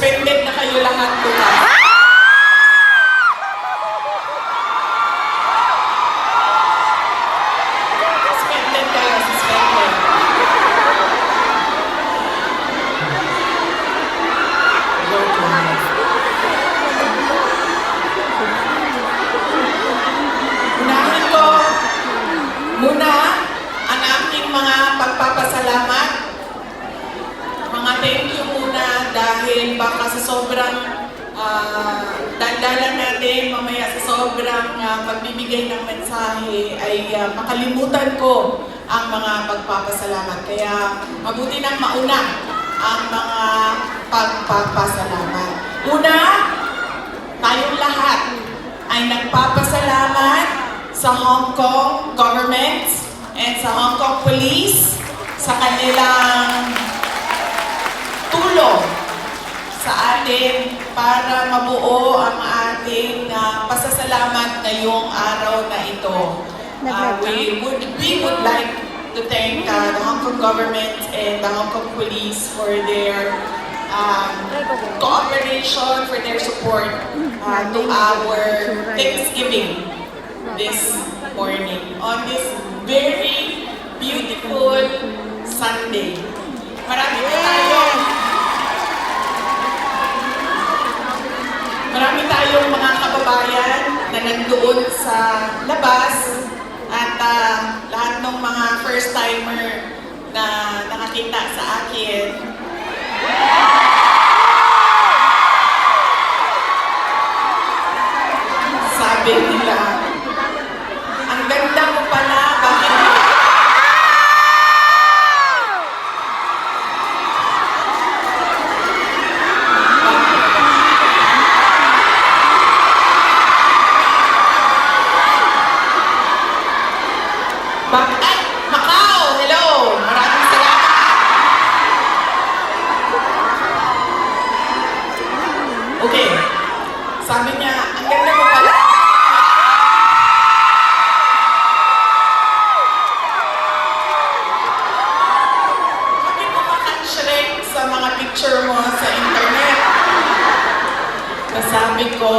Suspended na kayo lahat bukas. Suspended kayo, suspended. Unahin ko muna ang aking mga pagpapasalamat. Mga thank you muna dahil baka sa sobrang dandalan natin mamaya sa sobrang pagbibigay ng mensahe ay makalimutan ko ang mga pagpapasalamat. Kaya mabuti nang mauna ang mga pagpapasalamat. Una, tayong lahat ay nagpapasalamat sa Hong Kong government and sa Hong Kong police sa kanilang tulong sa atin para mabuo ang ating pasasalamat ngayong araw na ito. We would like to thank the Hong Kong government and the Hong Kong police for their cooperation, for their support to our Thanksgiving this morning on this very beautiful Sunday. Marami tayong mga kababayan na nandoon sa labas at lahat ng mga first-timer na nakakita sa akin. Sabi nila, ang ganda mo pala, bakit ay, Macau! Hello! Maraming salamat! Okay. Sabi niya, ang ganda mo pala. Bakit mo makanshrek sa mga picture mo sa internet? Sabi ko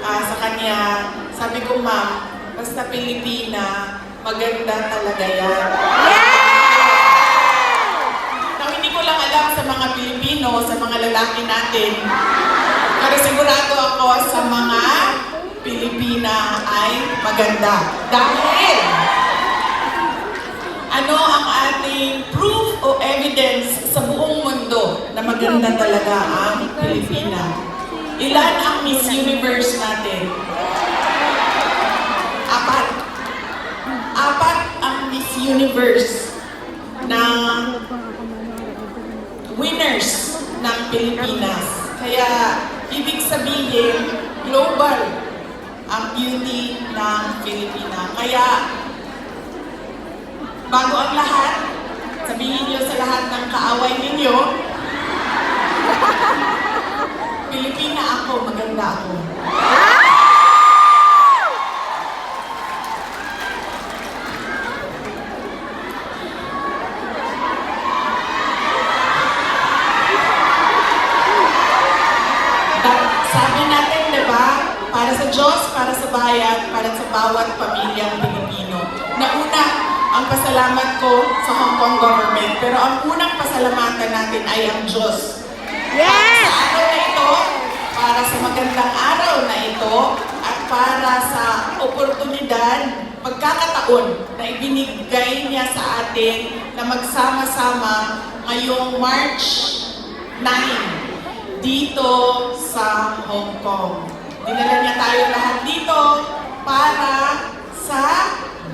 sa kanya, sabi ko, ma'am, basta Pilipina, maganda talaga yan. Now, hindi ko lang alam sa mga Pilipino, sa mga lalaki natin, pero sigurado ako sa mga Pilipina ay maganda. Dahil, ano ang ating proof o evidence sa buong mundo na maganda talaga ang Pilipina? Ilan ang Miss Universe natin? Apat ang Miss Universe na winners ng Pilipinas. Kaya, ibig sabihin, global ang beauty ng Pilipina. Kaya, bago ang lahat, sabihin niyo sa lahat ng kaaway ninyo, Pilipina ako, maganda ako. Sabi natin, diba, para sa Diyos, para sa bayan, para sa bawat pamilyang Pilipino. Nauna, ang pasalamat ko sa Hong Kong government, pero ang unang pasalamatan natin ay ang Diyos. Yes! Para sa araw na ito, para sa magandang araw na ito, at para sa oportunidad, pagkakataon na ibinigay niya sa atin na magsama-sama ngayong March 9 dito sa Hong Kong. Dinala niya tayo lahat dito para sa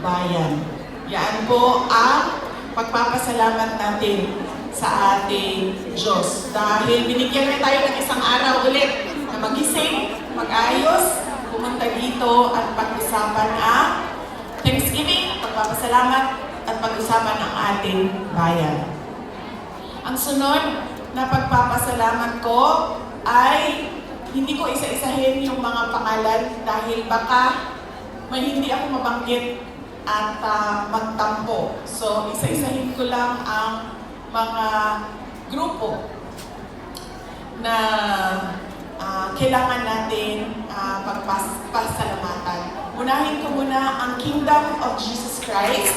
bayan. Yan po ang pagpapasalamat natin sa ating Diyos. Dahil binigyan niya tayo ng isang araw ulit na magising, mag-ayos, pumunta dito at pag-usapan ang Thanksgiving, pagpapasalamat at pag-usapan ang ating bayan. Ang sunod na pagpapasalamat ko ay hindi ko isa-isahin yung mga pangalan dahil baka may hindi ako mabanggit at magtampo. So, isa-isahin ko lang ang mga grupo na kailangan natin pagpasalamatan. Unahin ko muna ang Kingdom of Jesus Christ.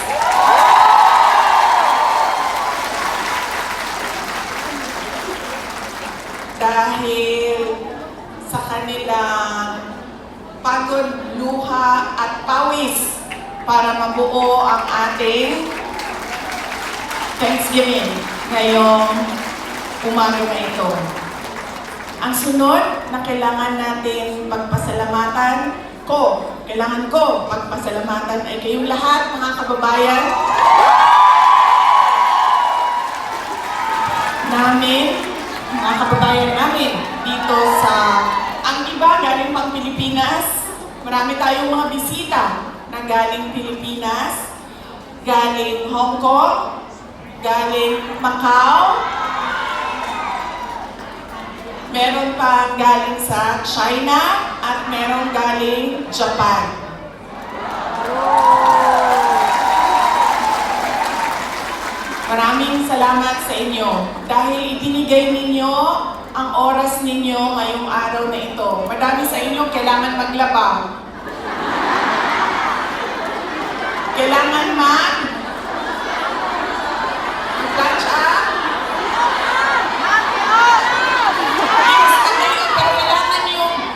Dahil sa kanilang pagod, luha at pawis para mabuo ang ating Thanksgiving ngayong umaga na ito. Ang sunod na kailangan natin kailangan ko pagpasalamatan ay kayong lahat, mga kababayan namin dito sa, ang iba galing pang Pilipinas. Marami tayong mga bisita na galing Pilipinas, galing Hong Kong, galing Macau, meron pa galing sa China, at meron galing Japan. Maraming salamat sa inyo dahil ibinigay ninyo ang oras ninyo ngayong araw na ito. Madami sa inyo kailangan maglaba. Kailangan mag-plancha.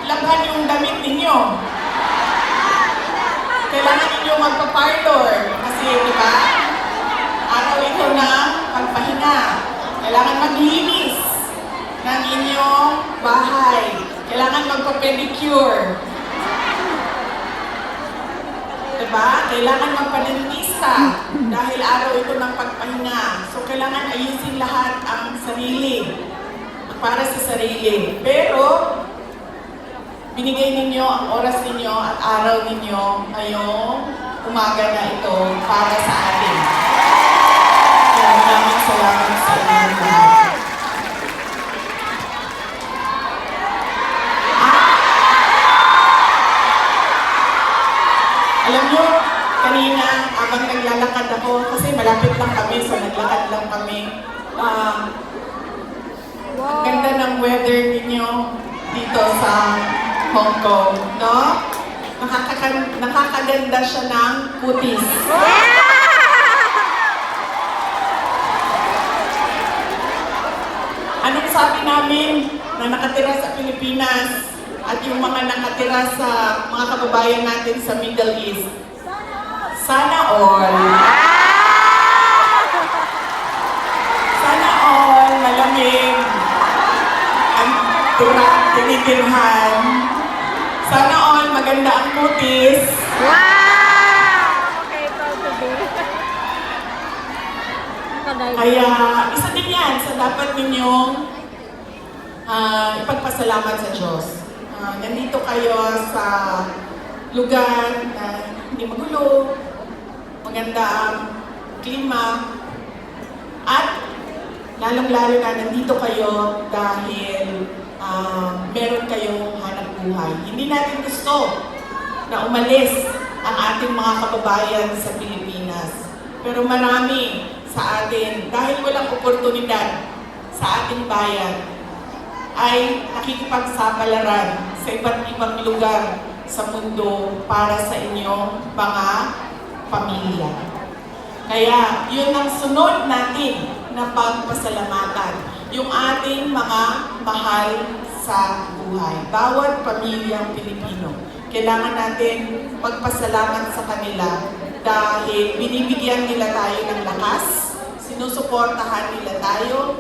Labhan yung damit ninyo. Kailangan ninyo magpa-parlor. Kasi, di ba? Araw ito ng pagpahinga. Kailangan maglinis ng inyong bahay. Kailangan magpa-pedicure. Di ba? Kailangan magpa-dentista. Dahil araw ito ng pagpahinga. So, kailangan ayusin lahat ang sarili. Para sa sarili. Pero, binigay ninyo ang oras ninyo at araw ninyo ngayong umaga na ito para sa atin. Kaya maraming salamat sa inyo lahat. Alam nyo, kanina habang naglalakad ako, kasi malapit lang kami, so naglakad lang kami. Ang ganda ng weather ninyo dito sa Hong Kong, no? Nakakaganda siya ng putis. Anong sabi namin na nakatira sa Pilipinas at yung mga nakatira sa mga kababayan natin sa Middle East? Sana all. Sana all malamig. Ang tinitirhan. Sana all maganda ang putis. Wow! Okay, proud to be. Kaya isa din yan sa dapat ninyong ipagpasalamat sa Diyos. Nandito kayo sa lugar na hindi magulo, maganda ang klima, at lalong-lalo na nandito kayo dahil meron kayong hanap buhay. Hindi natin gusto na umalis ang ating mga kababayan sa Pilipinas. Pero marami sa atin, dahil walang oportunidad sa ating bayan, ay nakikipagsapalaran sa iba't ibang lugar sa mundo para sa inyong mga pamilya. Kaya yun ang sunod natin na pagpasalamatan. Yung ating mga mahal sa buhay. Bawat pamilyang Pilipino. Kailangan natin pagpasalamat sa kanila dahil binibigyan nila tayo ng lakas, sinusuportahan nila tayo,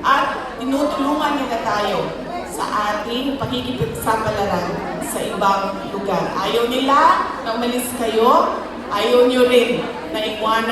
at tinutulungan nila tayo sa ating pakikipagsapalaran sa ibang lugar. Ayaw nila na umalis kayo, ayaw nyo rin na iwanan